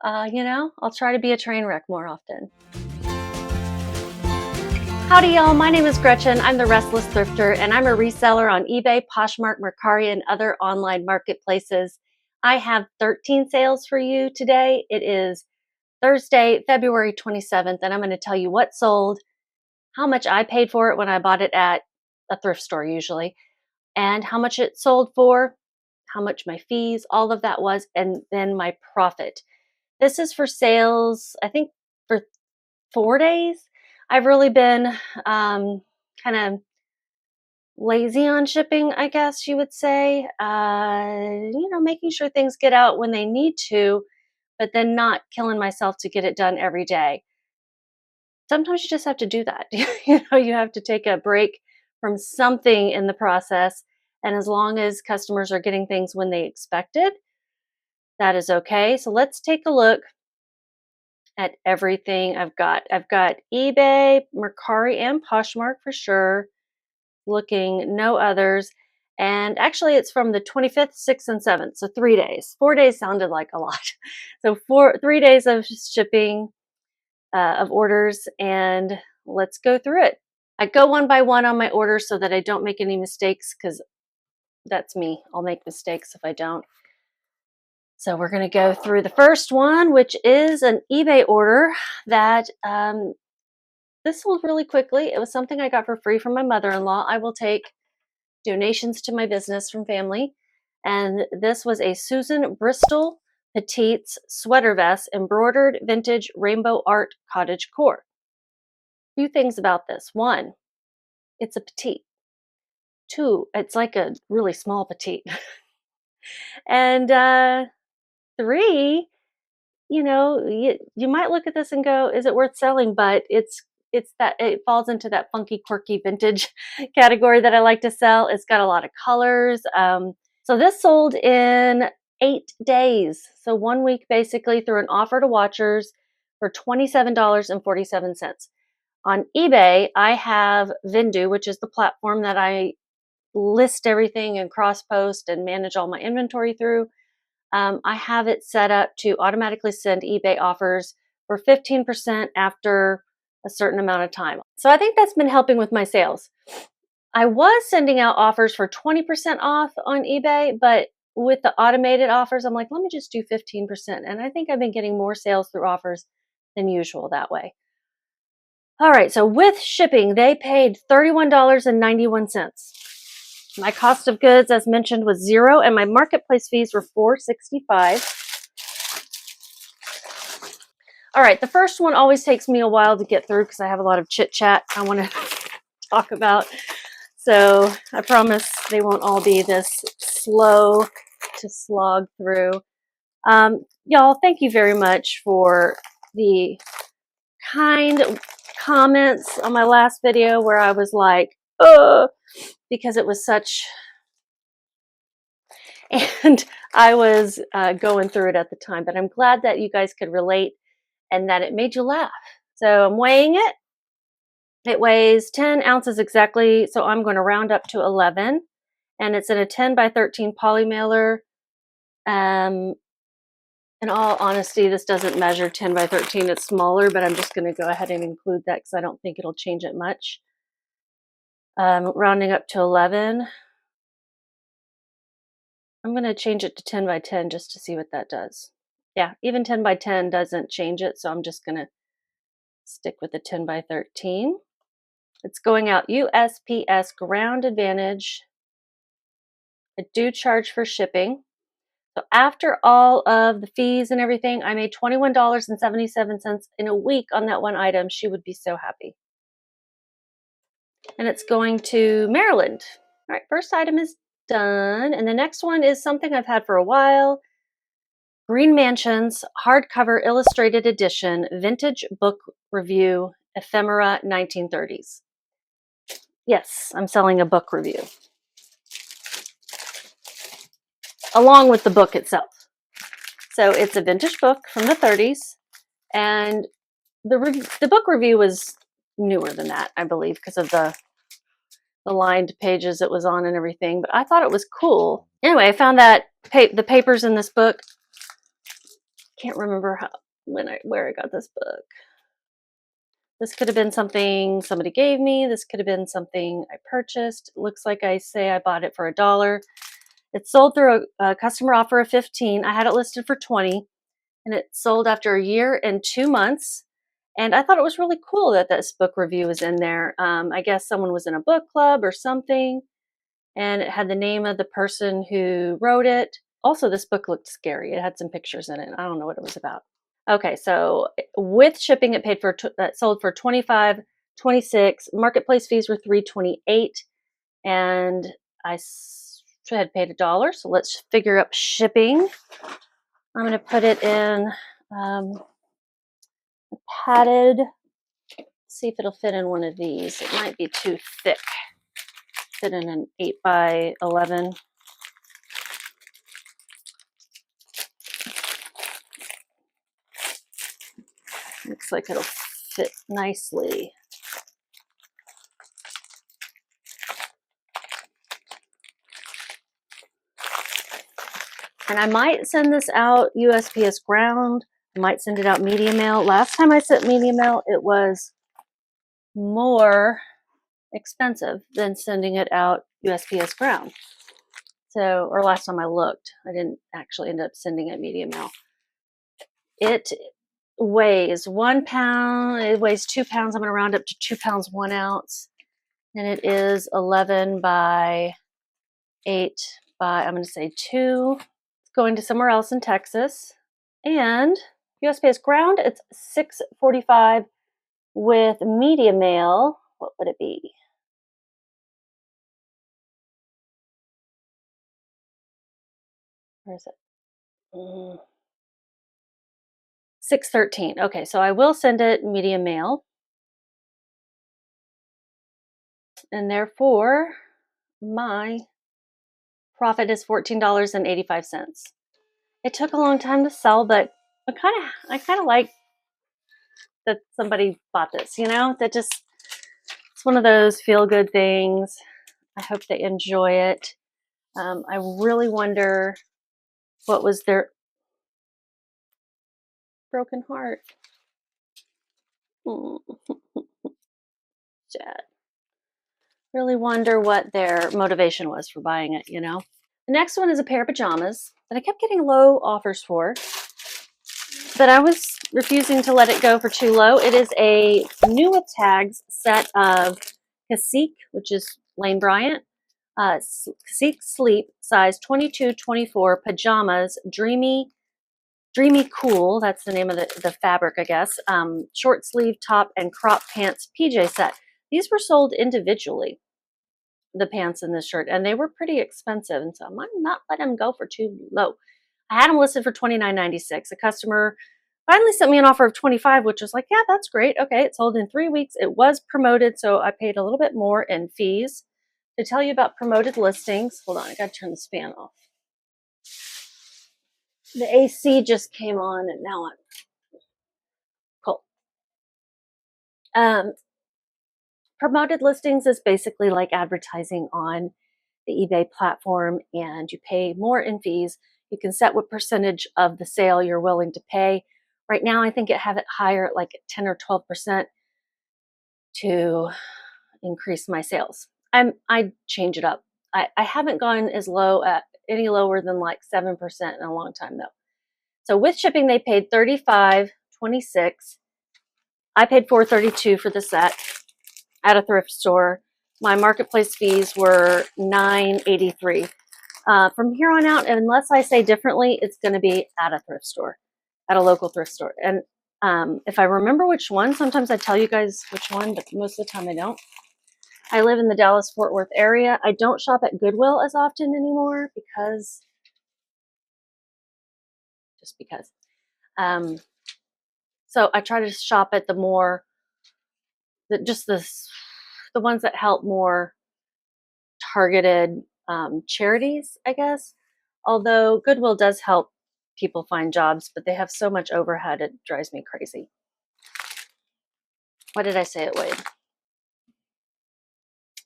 you know, I'll try to be a train wreck more often. Howdy y'all, my name is Gretchen. I'm the Restless Thrifter and I'm a reseller on eBay, Poshmark, Mercari, and other online marketplaces. I have 13 sales for you today. It is Thursday, February 27th, and I'm going to tell you what sold, how much I paid for it when I bought it at a thrift store usually, and how much it sold for, how much my fees, all of that was, and then my profit. This is for sales, I think, for 4 days. I've really been kind of lazy on shipping, I guess you would say. Making sure things get out when they need to, but then not killing myself to get it done every day. Sometimes you just have to do that. You have to take a break from something in the process. And as long as customers are getting things when they expected, that is okay. So let's take a look at everything I've got. I've got eBay, Mercari, and Poshmark for sure. Looking no others. And actually it's from the 25th, 6th, and 7th. So 3 days. 4 days sounded like a lot. So 3 days of shipping, of orders, and let's go through it. I go one by one on my orders so that I don't make any mistakes, because that's me. I'll make mistakes if I don't. So we're going to go through the first one, which is an eBay order that this sold really quickly. It was something I got for free from my mother-in-law. I will take donations to my business from family. And this was a Susan Bristol Petites sweater vest, embroidered vintage rainbow art cottage core. Few things about this. 1, it's a petite. 2, it's like a really small petite. And 3, you might look at this and go, is it worth selling? But it's that it falls into that funky, quirky vintage category that I like to sell. It's got a lot of colors. So this sold in 8 days. So 1 week basically, through an offer to watchers for $27.47. On eBay, I have Vendoo, which is the platform that I list everything and cross-post and manage all my inventory through. I have it set up to automatically send eBay offers for 15% after a certain amount of time. So I think that's been helping with my sales. I was sending out offers for 20% off on eBay, but with the automated offers, I'm like, let me just do 15%. And I think I've been getting more sales through offers than usual that way. All right, so with shipping, they paid $31.91. My cost of goods, as mentioned, was $0, and my marketplace fees were $4.65. All right, the first one always takes me a while to get through because I have a lot of chit chat I want to talk about. So I promise they won't all be this slow to slog through. Y'all, thank you very much for the kind comments on my last video where I was like, because it was such, and I was going through it at the time, but I'm glad that you guys could relate and that it made you laugh. So I'm weighing it. It weighs 10 ounces exactly, so I'm going to round up to 11, and it's in a 10 by 13 poly mailer. In all honesty, this doesn't measure 10 by 13, it's smaller, but I'm just going to go ahead and include that because I don't think it'll change it much. Rounding up to 11. I'm going to change it to 10 by 10 just to see what that does. Yeah, even 10 by 10 doesn't change it, so I'm just going to stick with the 10 by 13. It's going out USPS Ground Advantage. I do charge for shipping. So after all of the fees and everything, I made $21.77 in a week on that one item. She would be so happy. And it's going to Maryland. All right, first item is done. And the next one is something I've had for a while. Green Mansion's hardcover illustrated edition, vintage book review, ephemera 1930s. Yes, I'm selling a book review along with the book itself. So it's a vintage book from the 30s, and the book review was newer than that, I believe, because of the lined pages it was on and everything, but I thought it was cool. Anyway, I found that the papers in this book Can't remember where I got this book. This could have been something somebody gave me. This could have been something I purchased. It looks like I bought it for $1. It sold through a customer offer of 15. I had it listed for 20, and it sold after a year and 2 months. And I thought it was really cool that this book review was in there. I guess someone was in a book club or something, and it had the name of the person who wrote it. Also, this book looked scary. It had some pictures in it. I don't know what it was about. Okay, so with shipping, it sold for 25, 26. Marketplace fees were $3.28, and I had paid $1. So let's figure up shipping. I'm going to put it in padded. See if it'll fit in one of these. It might be too thick. Fit in an 8x11. Looks like it'll fit nicely. And I might send this out USPS ground. I might send it out media mail. Last time I sent media mail, it was more expensive than sending it out USPS ground. So, or last time I looked, I didn't actually end up sending it media mail. It weighs 1 pound. It weighs 2 pounds. I'm going to round up to 2 pounds, 1 ounce. And it is 11 by 8 by, I'm going to say 2. It's going to somewhere else in Texas. And USPS ground, it's $6.45. With media mail, what would it be? Where is it? $6.13. Okay, so I will send it media mail. And therefore, my profit is $14.85. It took a long time to sell, but I kind of like that somebody bought this, that just, it's one of those feel good things. I hope they enjoy it. I really wonder what was their broken heart. Sad. Really wonder what their motivation was for buying it, The next one is a pair of pajamas that I kept getting low offers for, but I was refusing to let it go for too low. It is a new with tags set of Cacique, which is Lane Bryant, Cacique Sleep, size 22-24 pajamas, dreamy cool. That's the name of the fabric, I guess. Short sleeve top and crop pants PJ set. These were sold individually, the pants and this shirt, and they were pretty expensive, and so I might not let them go for too low. I had them listed for $29.96. A customer finally sent me an offer of $25, which was like, yeah, that's great. Okay, it sold in 3 weeks. It was promoted, so I paid a little bit more in fees. To tell you about promoted listings, hold on, I gotta turn the fan off. The AC just came on, and now I'm cold. Promoted listings is basically like advertising on the eBay platform, and you pay more in fees. You can set what percentage of the sale you're willing to pay. Right now, I think I have it higher at like 10 or 12% to increase my sales. I change it up. I haven't gone as low at any lower than like 7% in a long time though. So with shipping, they paid $35.26. I paid $4.32 for the set at a thrift store. My marketplace fees were $9.83. From here on out, unless I say differently, it's going to be at a thrift store, at a local thrift store. And if I remember which one, sometimes I tell you guys which one, but most of the time I don't. I live in the Dallas-Fort Worth area. I don't shop at Goodwill as often anymore because, so I try to shop at the ones that help more targeted charities, I guess. Although Goodwill does help people find jobs, but they have so much overhead, it drives me crazy. What did I say it weighed?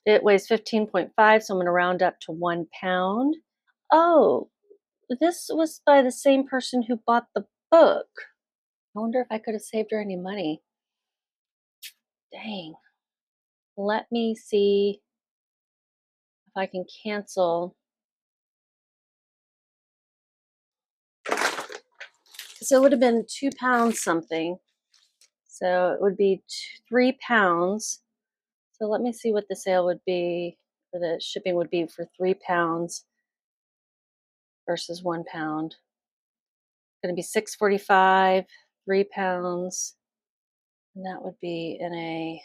It weighs 15.5, so I'm going to round up to 1 pound. Oh, this was by the same person who bought the book. I wonder if I could have saved her any money. Dang. Let me see if I can cancel. So it would have been £2 something. So it would be £3. So let me see what the sale would be, or the shipping would be for £3 versus £1. It's going to be $6.45, £3, and that would be in a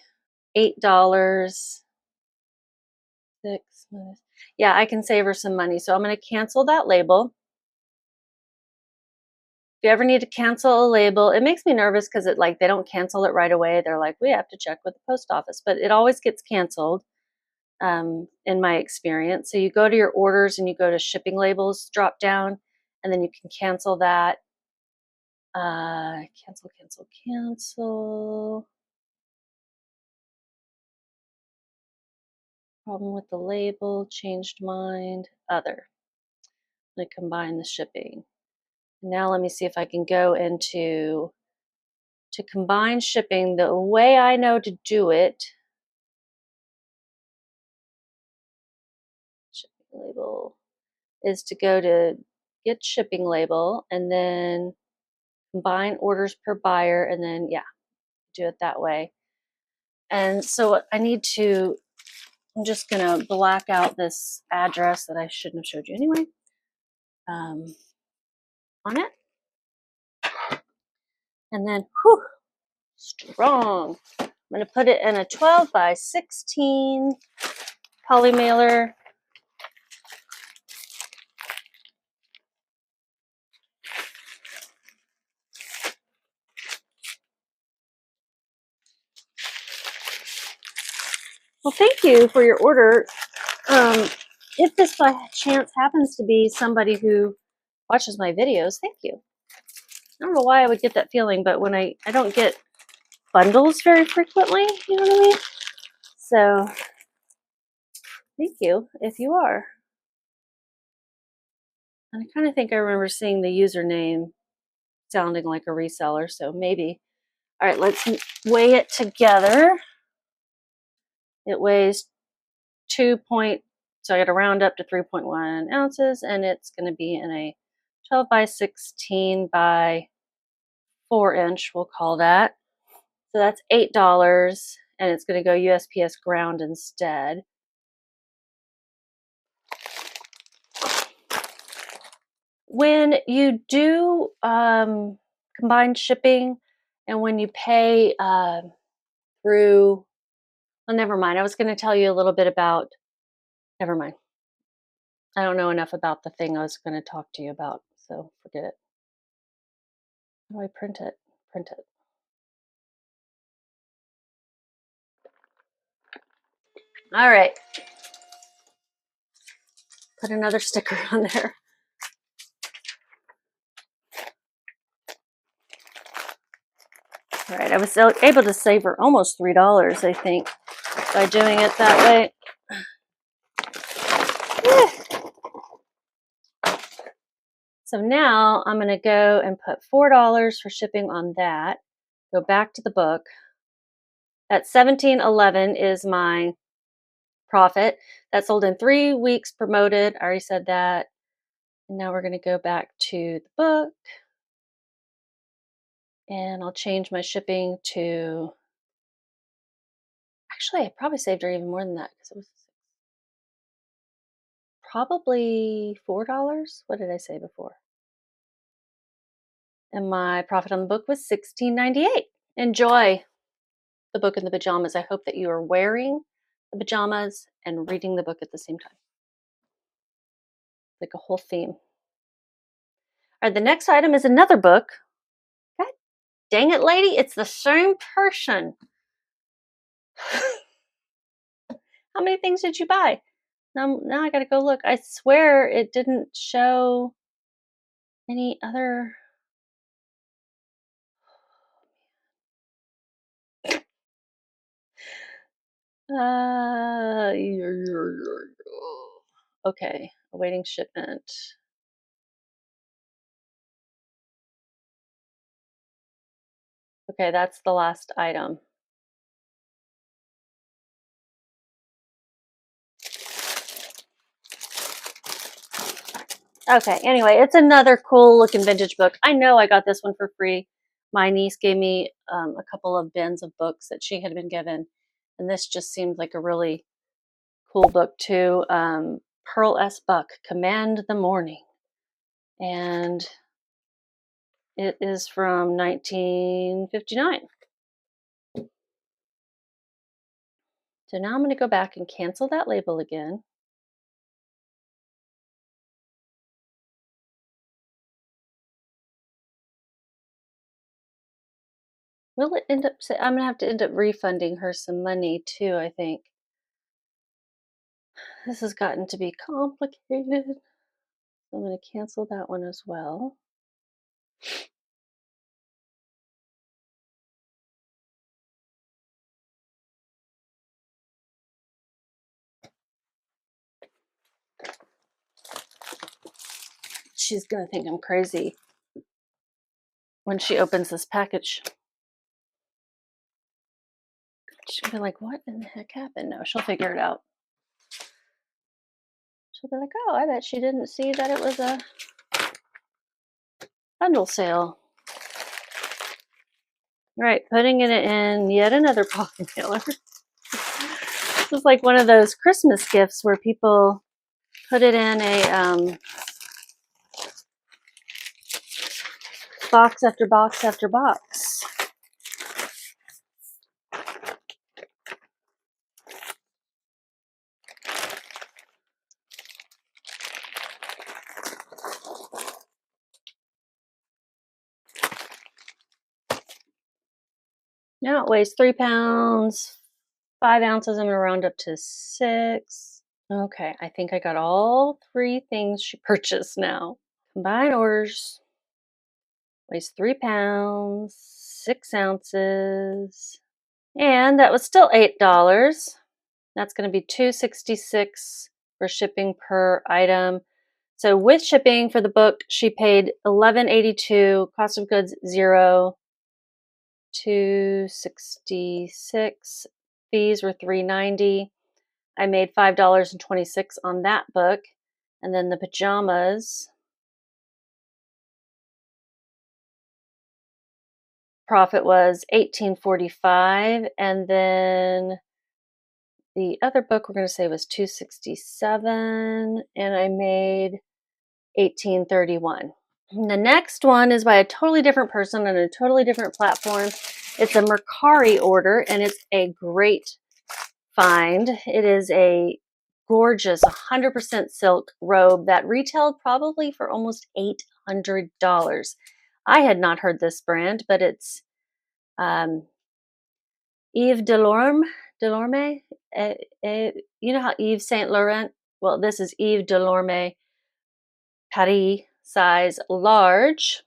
$8. Yeah, I can save her some money. So I'm going to cancel that label. If you ever need to cancel a label, it makes me nervous because they don't cancel it right away. They're like, we have to check with the post office, but it always gets canceled in my experience. So you go to your orders and you go to shipping labels drop down, and then you can cancel that. Cancel. Problem with the label, changed mind, other. I'm going to combine the shipping. Now let me see if I can go into to combine shipping. The way I know to do it, shipping label, is to go to get shipping label and then combine orders per buyer, and then do it that way. And so I'm just gonna black out this address that I shouldn't have showed you anyway on it. And then, strong. I'm gonna put it in a 12 by 16 poly mailer. Well, thank you for your order. If this by chance happens to be somebody who watches my videos, thank you. I don't know why I would get that feeling, but when I don't get bundles very frequently, you know what I mean? So thank you if you are. And I kind of think I remember seeing the username sounding like a reseller, so maybe. All right, let's weigh it together. It weighs so I got to round up to 3.1 ounces, and it's going to be in a 12 by 16 by 4 inch, we'll call that. So that's $8, and it's going to go USPS ground instead. When you do combined shipping, and when you pay through, well, never mind. I was going to tell you a little bit about, never mind. I don't know enough about the thing I was going to talk to you about, so forget it. How do I print it? Print it. All right. Put another sticker on there. All right, I was able to save her almost $3, I think, by doing it that way. So now I'm going to go and put $4 for shipping on that. Go back to the book. That $17.11 is my profit. That sold in 3 weeks, promoted. I already said that. And now we're going to go back to the book. And I'll change my shipping to, actually, I probably saved her even more than that because it was probably $4. What did I say before? And my profit on the book was $16.98. Enjoy the book and the pajamas. I hope that you are wearing the pajamas and reading the book at the same time. Like a whole theme. All right, the next item is another book. God dang it, lady, it's the same person. How many things did you buy? Now I gotta go look. I swear it didn't show any other. Okay, awaiting shipment. Okay, that's the last item. Okay, anyway, it's another cool looking vintage book. I know I got this one for free. My niece gave me a couple of bins of books that she had been given, and this just seemed like a really cool book too. Pearl S. Buck, Command the Morning. And it is from 1959. So now I'm going to go back and cancel that label again. Will it end up, I'm going to have to end up refunding her some money too, I think. This has gotten to be complicated. So I'm going to cancel that one as well. She's going to think I'm crazy when she opens this package. She'll be like, what in the heck happened? No, she'll figure it out. She'll be like, oh, I bet she didn't see that it was a bundle sale. Right, putting it in yet another poly mailer. This is like one of those Christmas gifts where people put it in a box after box after box. Now it weighs 3 pounds, 5 ounces. I'm going to round up to 6. Okay, I think I got all 3 things she purchased now. Combined orders. Weighs 3 pounds, 6 ounces. And that was still $8. That's going to be $2.66 for shipping per item. So with shipping for the book, she paid $11.82, cost of goods $0, $2.66. Fees were $3.90. I made $5.26 on that book. And then the pajamas, profit was $18.45. And then the other book we're going to say was $2.67, and I made $18.31. The next one is by a totally different person on a totally different platform. It's a Mercari order, and it's a great find. It is a gorgeous 100% silk robe that retailed probably for almost $800. I had not heard this brand, but it's Yves Delorme. You know how Yves Saint Laurent? Well, this is Yves Delorme Paris, size large.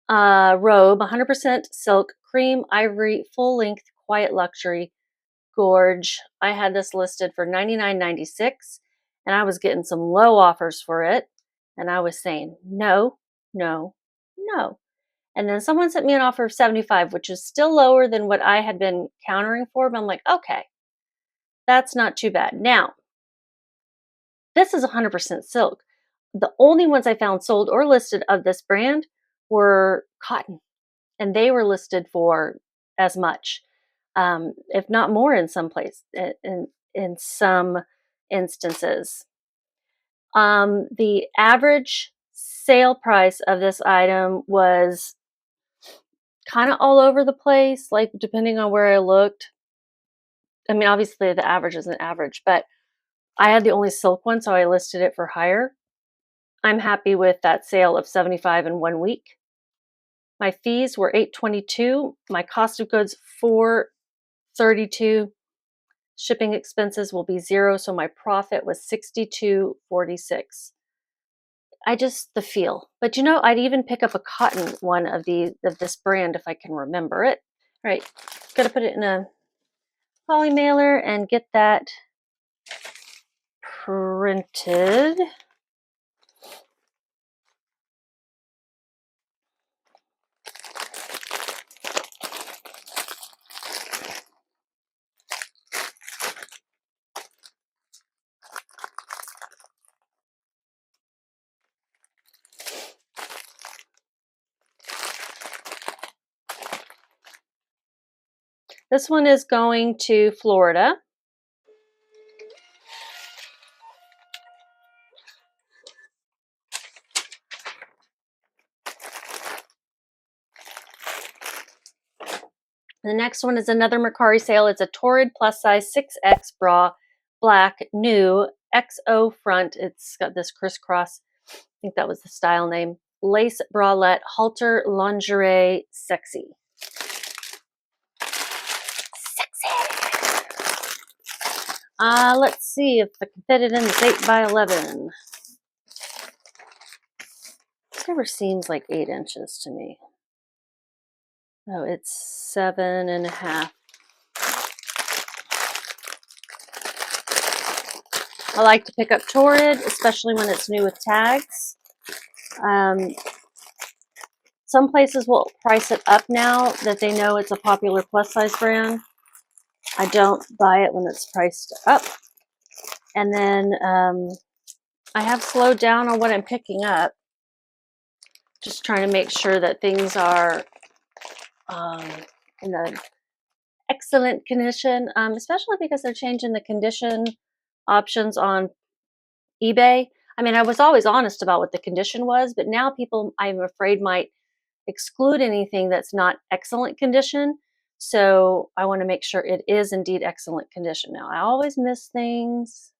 Robe, 100% silk, cream, ivory, full length, quiet luxury, gorge. I had this listed for $99.96, and I was getting some low offers for it. And I was saying, no, no, no. And then someone sent me an offer of $75, which is still lower than what I had been countering for. But I'm like, okay, that's not too bad. Now, this is 100% silk. The only ones I found sold or listed of this brand were cotton, and they were listed for as much, if not more, in some in some instances. The average sale price of this item was kind of all over the place, like depending on where I looked. I mean, obviously the average isn't average, but I had the only silk one, so I listed it for higher. I'm happy with that sale of $75 in 1 week. My fees were $8.22. My cost of goods $4.32. Shipping expenses will be $0, so my profit was $62.46. The feel. But you know, I'd even pick up a cotton one of this brand if I can remember it. All right, gotta put it in a poly mailer and get that printed. This one is going to Florida. The next one is another Mercari sale. It's a Torrid plus size 6X bra, black, new, XO front. It's got this crisscross, I think that was the style name. Lace bralette, halter, lingerie, sexy. Sexy. Let's see if I can fit it in this 8x11. This never seems like 8 inches to me. Oh, it's 7.5. I like to pick up Torrid, especially when it's new with tags. Some places will price it up now that they know it's a popular plus size brand. I don't buy it when it's priced up. And then I have slowed down on what I'm picking up. Just trying to make sure that things are in an excellent condition, especially because they're changing the condition options on eBay. I mean, I was always honest about what the condition was, but now people, I'm afraid, might exclude anything that's not excellent condition. So I want to make sure it is indeed excellent condition. Now, I always miss things,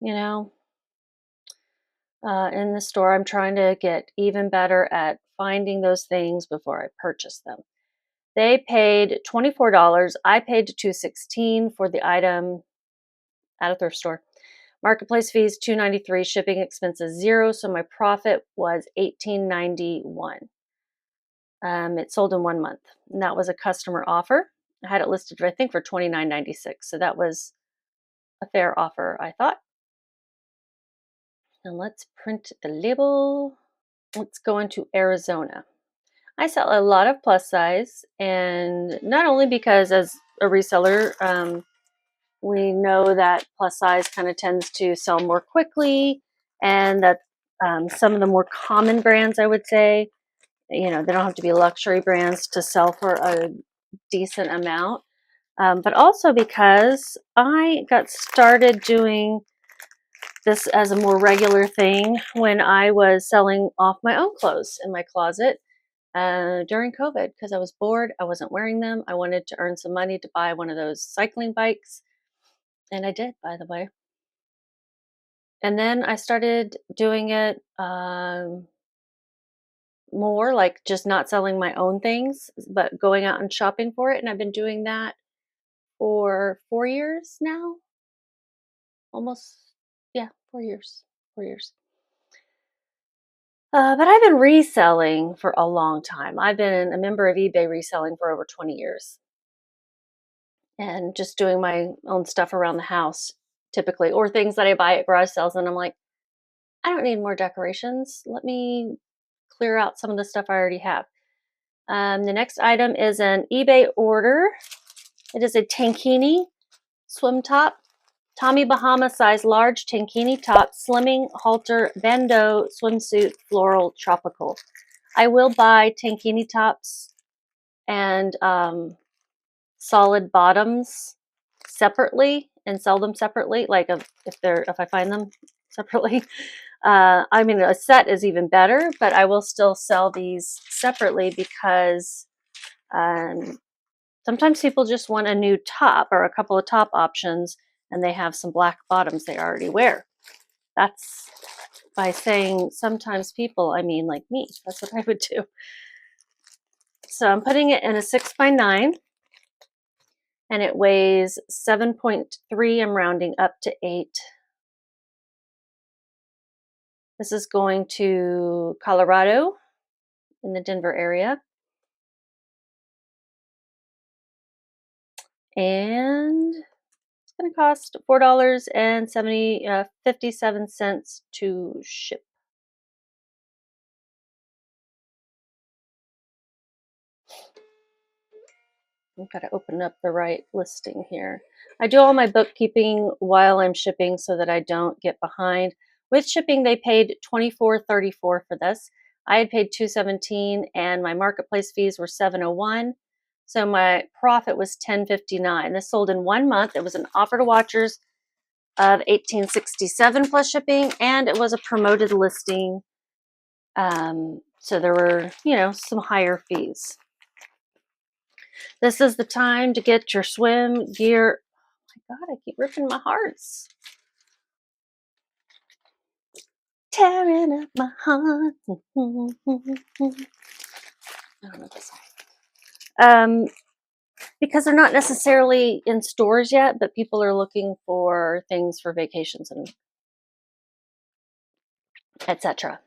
you know, in the store. I'm trying to get even better at finding those things before I purchase them. They paid $24. I paid $216 for the item at a thrift store. Marketplace fees $293, shipping expenses $0, so my profit was $18.91. It sold in 1 month, and that was a customer offer. I had it listed, I think, for $29.96, so that was a fair offer, I thought. And let's print the label. Let's go into Arizona. I sell a lot of plus size, and not only because as a reseller, we know that plus size kind of tends to sell more quickly, and that some of the more common brands, I would say, you know, they don't have to be luxury brands to sell for a decent amount. But also because I got started doing this as a more regular thing when I was selling off my own clothes in my closet during COVID, because I was bored. I wasn't wearing them. I wanted to earn some money to buy one of those cycling bikes. And I did, by the way. And then I started doing it more, like just not selling my own things, but going out and shopping for it. And I've been doing that for 4 years now. Almost, yeah, 4 years. 4 years. But I've been reselling for a long time. I've been a member of eBay reselling for over 20 years. And just doing my own stuff around the house, typically, or things that I buy at garage sales. And I'm like, I don't need more decorations. Let me clear out some of the stuff I already have. The next item is an eBay order. It is a tankini swim top. Tommy Bahama size large tankini top, slimming, halter, Vendoo, swimsuit, floral, tropical. I will buy tankini tops and solid bottoms separately and sell them separately, like if I find them separately. I mean, a set is even better, but I will still sell these separately because sometimes people just want a new top or a couple of top options, and they have some black bottoms they already wear. That's, by saying sometimes people, I mean like me. That's what I would do. So I'm putting it in a 6x9, and it weighs 7.3. I'm rounding up to 8. This is going to Colorado in the Denver area. And it's going to cost $4.57 to ship. I've got to open up the right listing here. I do all my bookkeeping while I'm shipping so that I don't get behind. With shipping, they paid $24.34 for this. I had paid $217, and my marketplace fees were $701. So my profit was $10.59. This sold in 1 month. It was an offer to watchers of $18.67 plus shipping, and it was a promoted listing. So there were, some higher fees. This is the time to get your swim gear. Oh my God, I keep ripping my hearts. Tearing up my heart. I don't know this song. Because they're not necessarily in stores yet, but people are looking for things for vacations and etc.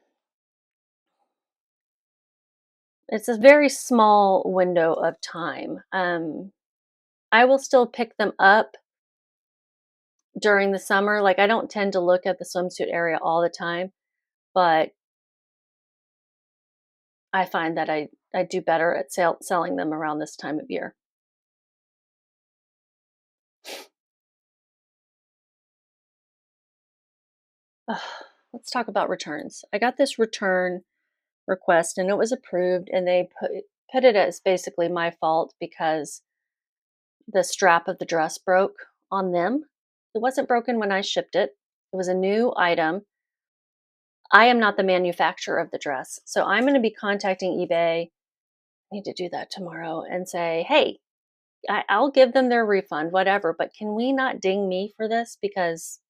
It's a very small window of time. I will still pick them up during the summer. Like, I don't tend to look at the swimsuit area all the time, but I find that I do better at selling them around this time of year. Let's talk about returns. I got this return request and it was approved, and they put it as basically my fault because the strap of the dress broke on them. It wasn't broken when I shipped it. It was a new item. I am not the manufacturer of the dress, so I'm going to be contacting eBay. I need to do that tomorrow and say, hey, I'll give them their refund, whatever, but can we not ding me for this? Because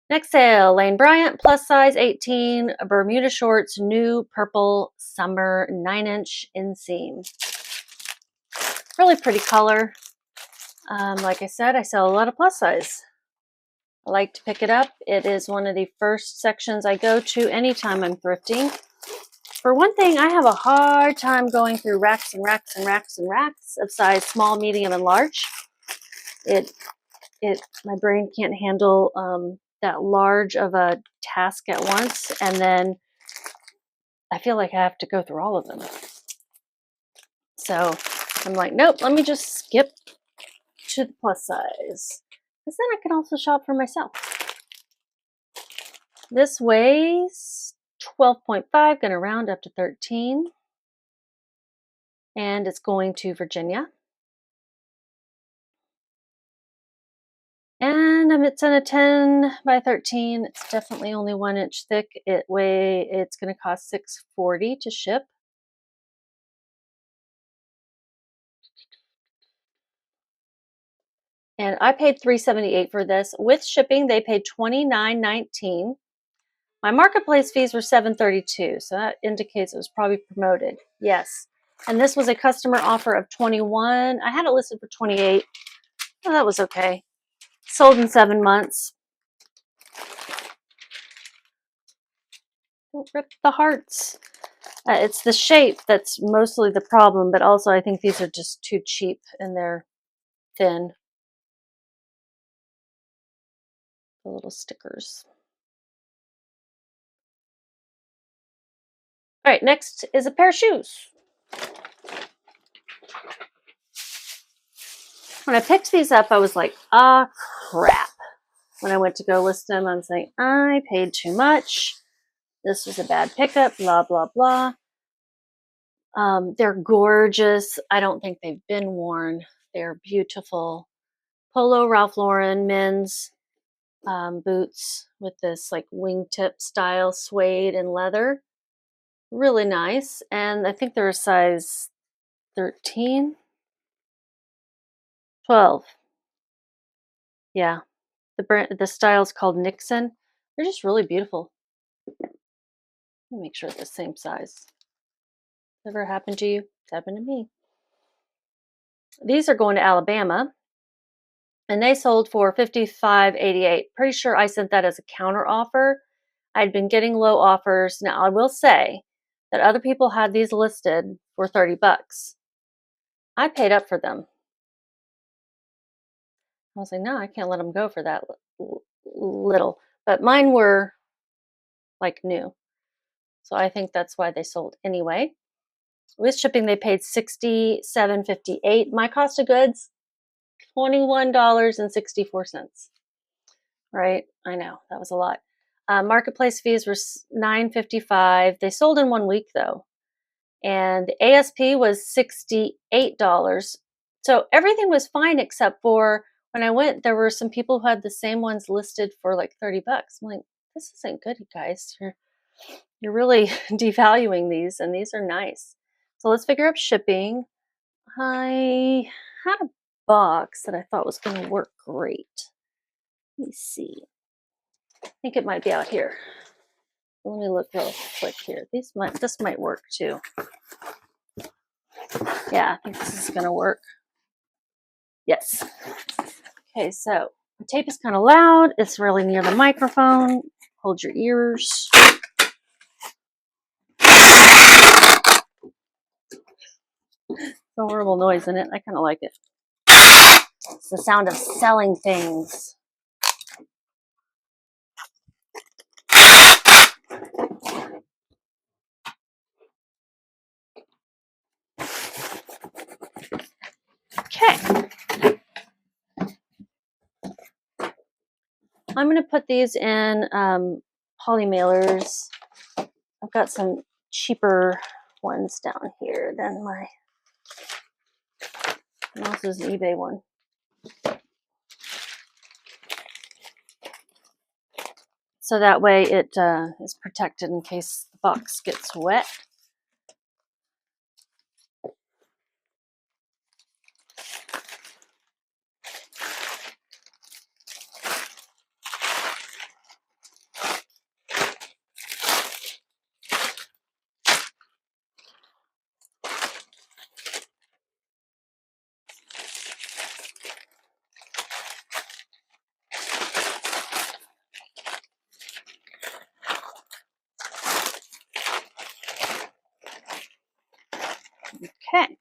next sale, Lane Bryant, plus size 18, Bermuda shorts, new purple summer 9-inch inseam. Really pretty color. Like I said, I sell a lot of plus size. I like to pick it up. It is one of the first sections I go to anytime I'm thrifting. For one thing, I have a hard time going through racks and racks and racks and racks of size small, medium, and large. My brain can't handle that large of a task at once, and then I feel like I have to go through all of them. So I'm like, nope, let me just skip to the plus size, because then I can also shop for myself. This weighs 12.5, going to round up to 13, and it's going to Virginia. And it's in a 10 by 13. It's definitely only 1 inch thick. It's going to cost $6.40 to ship. And I paid $3.78 for this. With shipping, they paid $29.19. My marketplace fees were $7.32, so that indicates it was probably promoted. Yes. And this was a customer offer of $21. I had it listed for $28. Well, that was okay. Sold in 7 months. Don't rip the hearts. It's the shape that's mostly the problem, but also I think these are just too cheap and they're thin. The little stickers. All right, next is a pair of shoes. When I picked these up, I was like, ah, crap. When I went to go list them, I'm saying, I paid too much. This was a bad pickup, blah, blah, blah. They're gorgeous. I don't think they've been worn. They're beautiful. Polo Ralph Lauren men's boots with this like wingtip style suede and leather. Really nice. And I think they're a size 13, 12. Yeah. The style's called Nixon. They're just really beautiful. Let me make sure it's the same size. Ever happened to you? It's happened to me. These are going to Alabama, and they sold for $55.88. Pretty sure I sent that as a counter offer. I'd been getting low offers. Now I will say that other people had these listed for $30. I paid up for them. I was like, no, I can't let them go for that little. But mine were like new. So I think that's why they sold anyway. With shipping, they paid $67.58. My cost of goods, $21.64. Right? I know, that was a lot. Marketplace fees were $9.55. They sold in 1 week though. and the ASP was $68. So everything was fine except for when I went, there were some people who had the same ones listed for like 30 bucks. I'm like, this isn't good, you guys. You're really devaluing these, and these are nice. So let's figure out shipping. I had a box that I thought was going to work great. Let me see. I think it might be out here. Let me look real quick here. This might work too. Yeah, I think this is going to work. Yes. Okay, so the tape is kind of loud. It's really near the microphone. Hold your ears. It's a horrible noise in it. I kind of like it. It's the sound of selling things. Okay. I'm going to put these in poly mailers. I've got some cheaper ones down here than my, and also is an eBay one. So that way it is protected in case the box gets wet. Okay.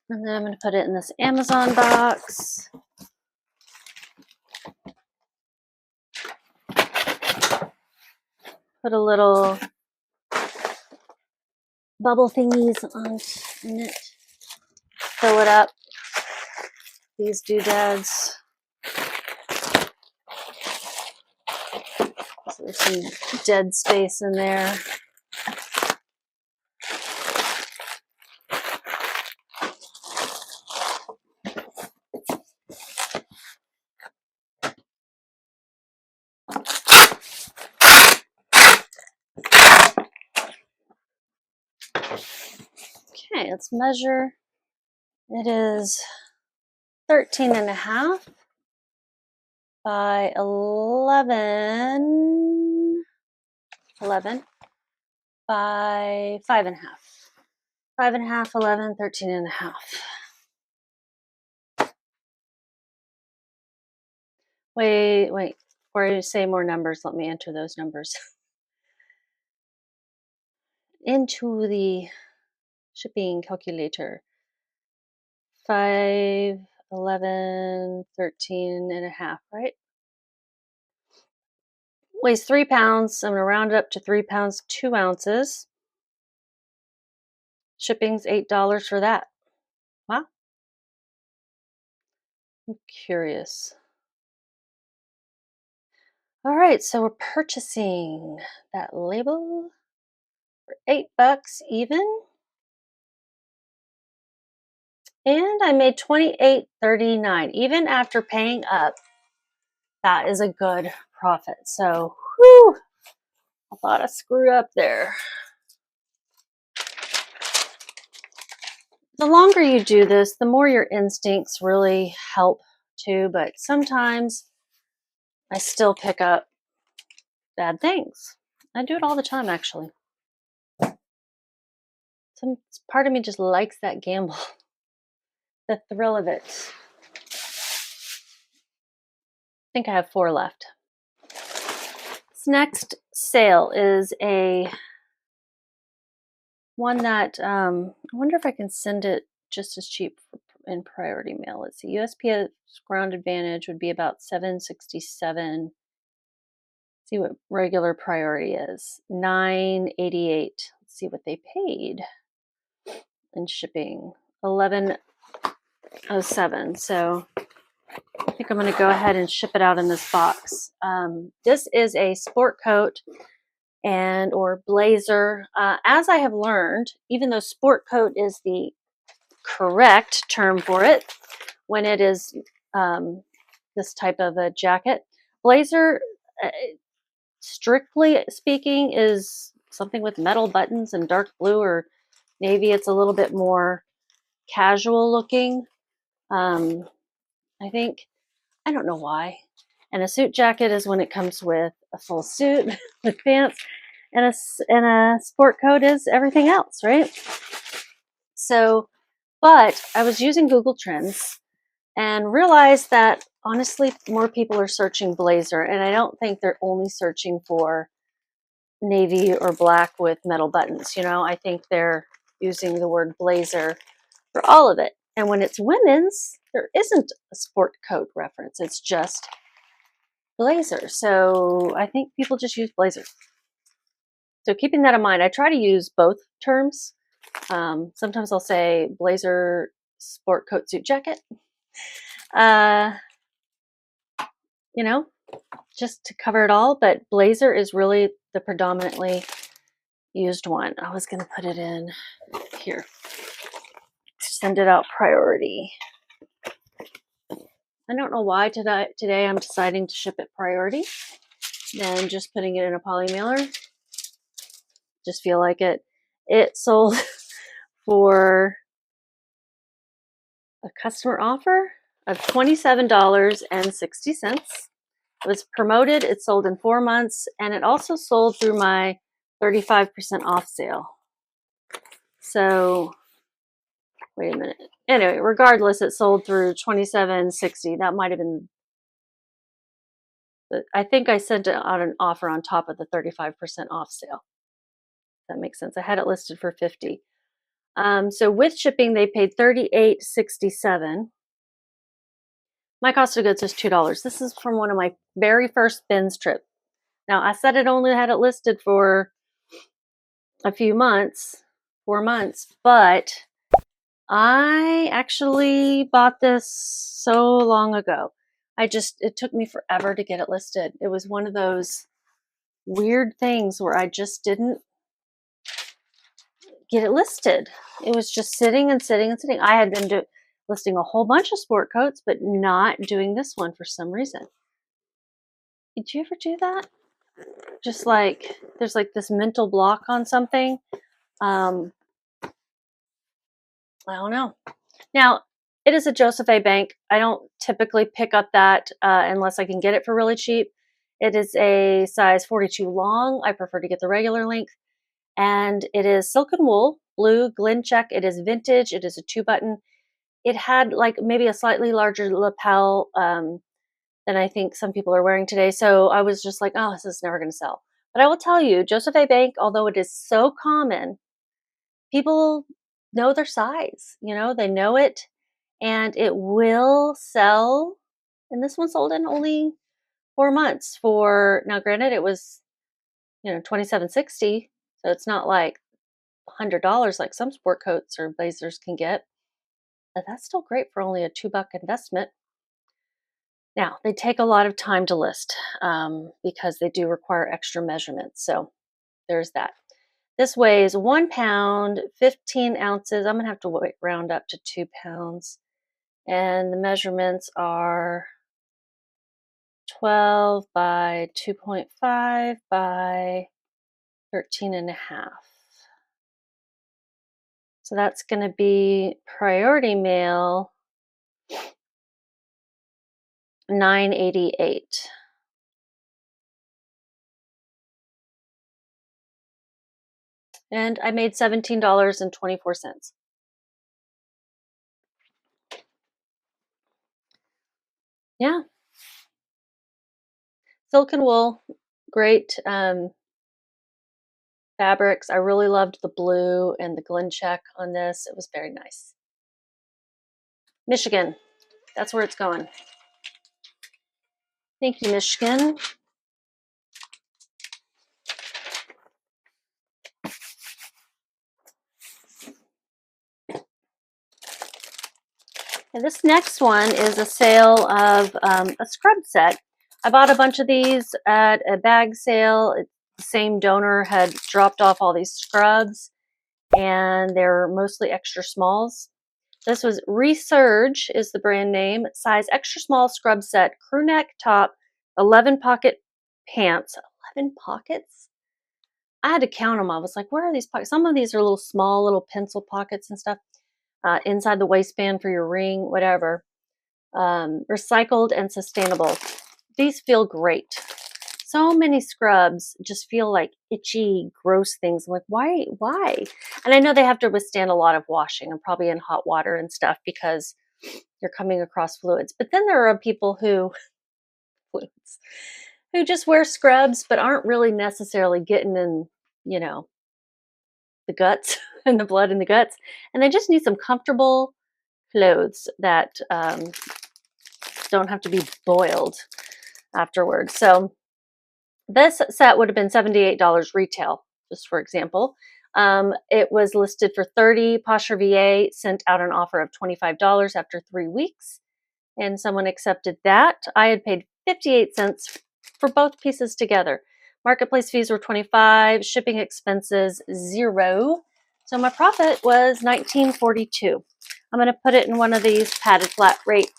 And then I'm going to put it in this Amazon box. Put a little bubble thingies in it. Fill it up. These doodads. So there's some dead space in there. Okay, let's measure. It is 13.5 by 11 by 5.5. 5.5, 11, 13.5. Wait. Before you say more numbers, let me enter those numbers into the shipping calculator. 5, 11, 13.5, right? Weighs 3 pounds. I'm going to round it up to 3 pounds, 2 ounces. Shipping's $8 for that. Wow. I'm curious. All right, so we're purchasing that label for $8 even. And I made $28.39. Even after paying up, that is a good profit. So, whew, I thought I screwed up there. The longer you do this, the more your instincts really help too. But sometimes I still pick up bad things. I do it all the time, actually. Some part of me just likes that gamble, the thrill of it. I think I have 4 left. This next sale is a one that I wonder if I can send it just as cheap in priority mail. Let's see. USPS Ground Advantage would be about $7.67. See what regular priority is. $9.88. Let's see what they paid in shipping. $11.07. So I think I'm going to go ahead and ship it out in this box. This is a sport coat and or blazer. As I have learned, even though sport coat is the correct term for it when it is this type of a jacket, blazer, strictly speaking, is something with metal buttons and dark blue or navy. It's a little bit more casual looking. I think, I don't know why. And a suit jacket is when it comes with a full suit with pants, and a sport coat is everything else, right? So, but I was using Google Trends and realized that honestly, more people are searching blazer, and I don't think they're only searching for navy or black with metal buttons. I think they're using the word blazer for all of it. And when it's women's, there isn't a sport coat reference. It's just blazer. So I think people just use blazer. So keeping that in mind, I try to use both terms. Sometimes I'll say blazer, sport coat, suit jacket. Just to cover it all. But blazer is really the predominantly used one. I was going to put it in here. Send it out priority. I don't know why today I'm deciding to ship it priority than just putting it in a poly mailer. Just feel like it. It sold for a customer offer of $27.60. It was promoted. It sold in 4 months, and it also sold through my 35% off sale. So, wait a minute. Anyway, regardless, it sold through $27.60. That might have been. I think I sent out an offer on top of the 35% off sale. That makes sense. I had it listed for $50. So with shipping, they paid $38.67. My cost of goods is $2. This is from one of my very first bins trip. Now, I said it only had it listed for a few months, 4 months, but I actually bought this so long ago. It took me forever to get it listed. It was one of those weird things where I just didn't get it listed. It was just sitting and sitting and sitting. I had been listing a whole bunch of sport coats, but not doing this one for some reason. Did you ever do that? Just like there's like this mental block on something. I don't know. Now, it is a Joseph A. Bank. I don't typically pick up that unless I can get it for really cheap. It is a size 42 long. I prefer to get the regular length. And it is silk and wool, blue, Glen check. It is vintage. It is a 2-button. It had like maybe a slightly larger lapel than I think some people are wearing today. So I was just like, oh, this is never going to sell. But I will tell you, Joseph A. Bank, although it is so common, people know their size. They know it, and it will sell. And this one sold in only 4 months. Now, granted, it was $27.60, so it's not like $100 like some sport coats or blazers can get. But that's still great for only a $2 investment. Now, they take a lot of time to list because they do require extra measurements. So there's that. This weighs 1 pound, 15 ounces. I'm going to have to round up to 2 pounds. And the measurements are 12 by 2.5 by 13 and a half. So that's going to be priority mail $9.88. And I made $17.24. Yeah. Silk and wool, great fabrics. I really loved the blue and the Glen check on this. It was very nice. Michigan, that's where it's going. Thank you, Michigan. And this next one is a sale of a scrub set. I bought a bunch of these at a bag sale. The same donor had dropped off all these scrubs, and they're mostly extra smalls. This was Resurge is the brand name. Size extra small scrub set, crew neck top, 11 pocket pants. 11 pockets? I had to count them. I was like, where are these pockets? Some of these are little small, little pencil pockets and stuff. Inside the waistband for your ring, whatever. Recycled and sustainable. These feel great. So many scrubs just feel like itchy, gross things. I'm like, why? And I know they have to withstand a lot of washing and probably in hot water and stuff because you're coming across fluids. But then there are people who just wear scrubs but aren't really necessarily getting in, the guts and the blood in the guts. And they just need some comfortable clothes that don't have to be boiled afterwards. So this set would have been $78 retail, just for example. It was listed for $30. Posher VA sent out an offer of $25 after 3 weeks, and someone accepted that. I had paid 58 cents for both pieces together. Marketplace fees were $25, shipping expenses $0. So my profit was $19.42. I'm going to put it in one of these padded flat rate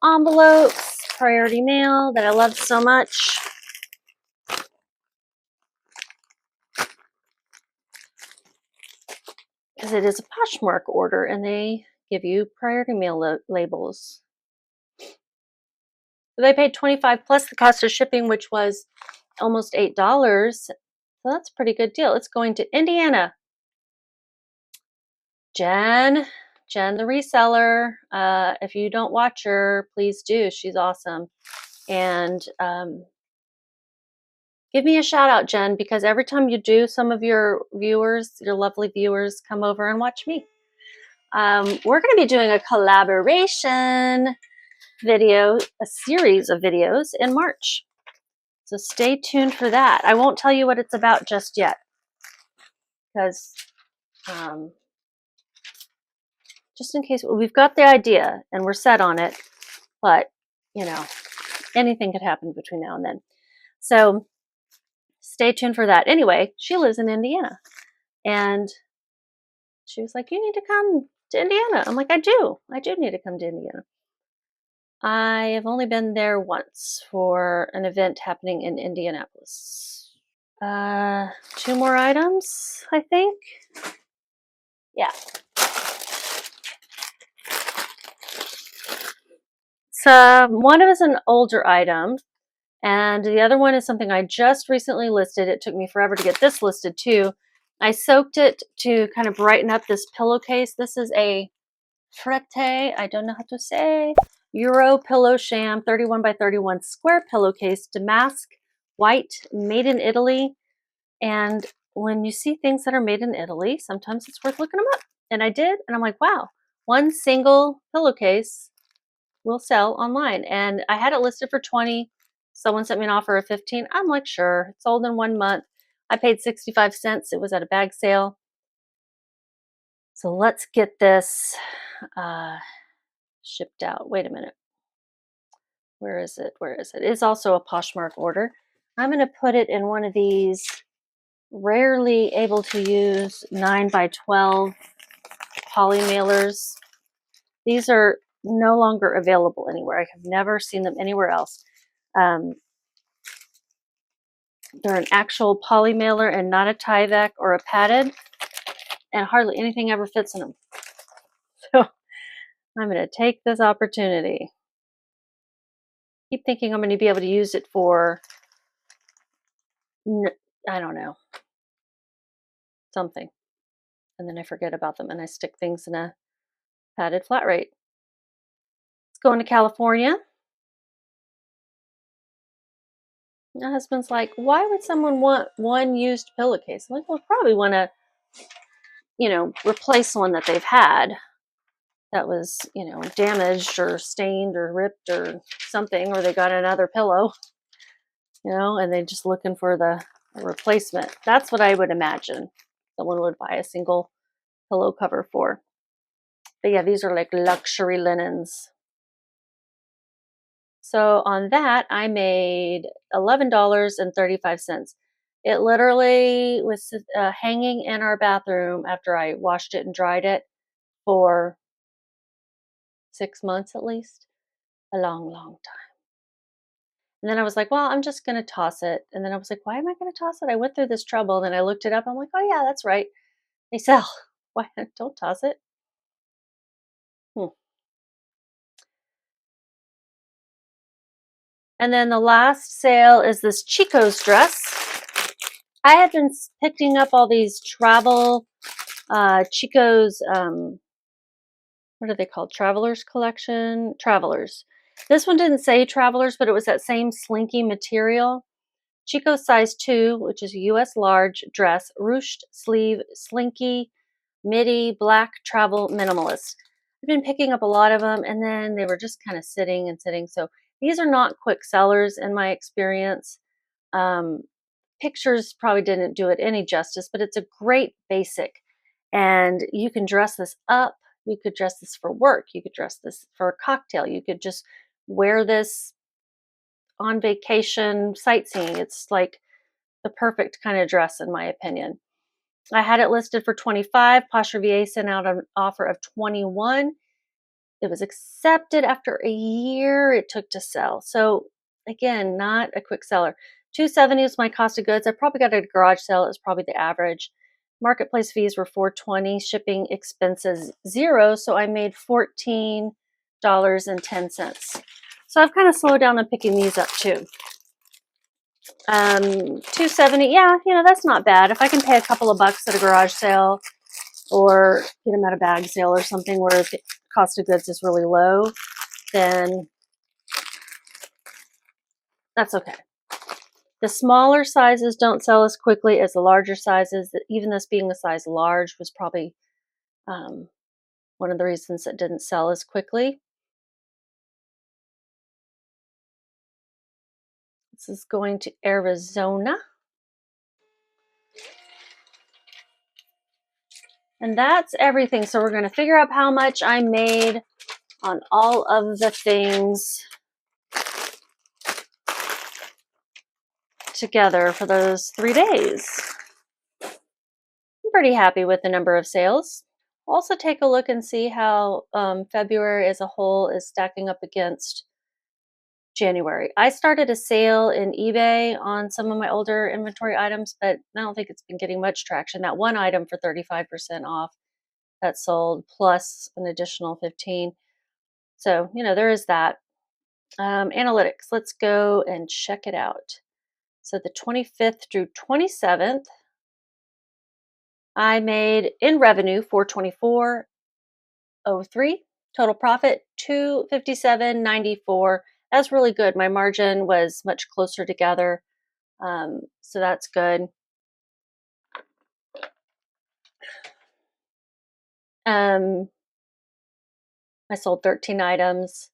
envelopes, priority mail that I love so much. Because it is a Poshmark order and they give you priority mail labels. They paid $25 plus the cost of shipping, which was almost $8. So that's a pretty good deal. It's going to Indiana. Jen the reseller. If you don't watch her, please do. She's awesome. And give me a shout out, Jen, because every time you do, some of your viewers, your lovely viewers, come over and watch me. We're going to be doing a collaboration video, a series of videos in March. So stay tuned for that. I won't tell you what it's about just yet because just in case, we've got the idea and we're set on it, but anything could happen between now and then. So stay tuned for that. Anyway, she lives in Indiana and she was like, you need to come to Indiana. I'm like, I do need to come to Indiana. I have only been there once for an event happening in Indianapolis. 2 more items, I think. Yeah. So one of us an older item, and the other one is something I just recently listed. It took me forever to get this listed too. I soaked it to kind of brighten up this pillowcase. This is a Frette, I don't know how to say, Euro Pillow Sham 31 by 31 square pillowcase, damask, white, made in Italy. And when you see things that are made in Italy, sometimes it's worth looking them up. And I did, and I'm like, wow, one single pillowcase will sell online. And I had it listed for 20. Someone sent me an offer of 15. I'm like, sure, it sold in 1 month. I paid 65 cents. It was at a bag sale. So let's get this shipped out. Wait a minute. Where is it? It's also a Poshmark order. I'm going to put it in one of these rarely able to use 9 by 12 poly mailers. These are no longer available anywhere. I have never seen them anywhere else. They're an actual poly mailer and not a Tyvek or a padded, and hardly anything ever fits in them. So I'm going to take this opportunity. Keep thinking I'm going to be able to use it for, I don't know, something. And then I forget about them and I stick things in a padded flat rate. Let's go into California. My husband's like, why would someone want one used pillowcase? I'm like, well, probably want to, replace one that they've had that was, damaged or stained or ripped or something, or they got another pillow, and they're just looking for the replacement. That's what I would imagine someone would buy a single pillow cover for. But yeah, these are like luxury linens. So on that, I made $11.35. It literally was hanging in our bathroom after I washed it and dried it for 6 months at least. A long, long time. And then I was like, well, I'm just going to toss it. And then I was like, why am I going to toss it? I went through this trouble. And then I looked it up. I'm like, oh, yeah, that's right. They sell. Why? Don't toss it. And then the last sale is this Chico's dress. I have been picking up all these travel Chico's, what are they called? Travelers collection? Travelers. This one didn't say Travelers, but it was that same slinky material. Chico size 2, which is a US large dress, ruched sleeve, slinky, midi, black travel minimalist. I've been picking up a lot of them, and then they were just kind of sitting and sitting. So these are not quick sellers in my experience. Pictures probably didn't do it any justice, but it's a great basic. And you can dress this up. You could dress this for work. You could dress this for a cocktail. You could just wear this on vacation, sightseeing. It's like the perfect kind of dress, in my opinion. I had it listed for 25. Posher VA sent out an offer of 21. It was accepted after a year it took to sell. So again, not a quick seller. 270 is my cost of goods. I probably got it at a garage sale. It was probably the average. Marketplace fees were $4.20. Shipping expenses $0. So I made $14.10. So I've kind of slowed down on picking these up too. 270, yeah, that's not bad. If I can pay a couple of bucks at a garage sale or get them at a bag sale or something where the cost of goods is really low, then that's okay. The smaller sizes don't sell as quickly as the larger sizes. Even this being a size large was probably one of the reasons it didn't sell as quickly. This is going to Arizona. And that's everything. So we're going to figure out how much I made on all of the things together for those 3 days. I'm pretty happy with the number of sales. Also take a look and see how February as a whole is stacking up against January. I started a sale in eBay on some of my older inventory items, but I don't think it's been getting much traction. That one item for 35% off that sold, plus an additional 15. So, there is that. Analytics, let's go and check it out. So the 25th through 27th, I made in revenue $424.03. Total profit $257.94. That's really good. My margin was much closer together, so that's good. I sold 13 items,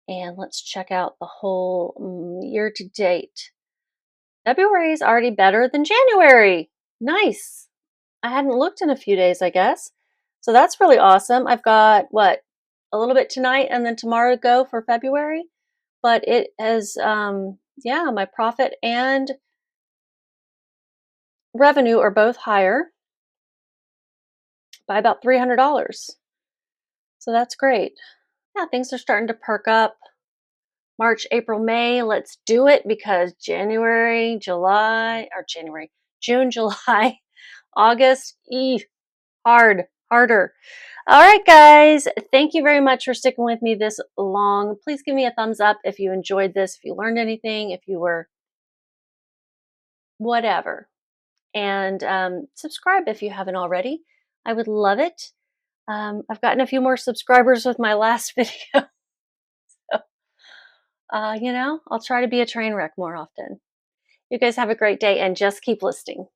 and let's check out the whole year to date. February is already better than January. Nice. I hadn't looked in a few days, I guess. So that's really awesome. I've got a little bit tonight and then tomorrow to go for February. But it has, my profit and revenue are both higher by about $300. So that's great. Yeah, things are starting to perk up. March, April, May, let's do it, because June, July, August, harder. All right, guys, thank you very much for sticking with me this long. Please give me a thumbs up if you enjoyed this, if you learned anything, if you were whatever. And subscribe if you haven't already. I would love it. I've gotten a few more subscribers with my last video. So, I'll try to be a train wreck more often. You guys have a great day and just keep listing.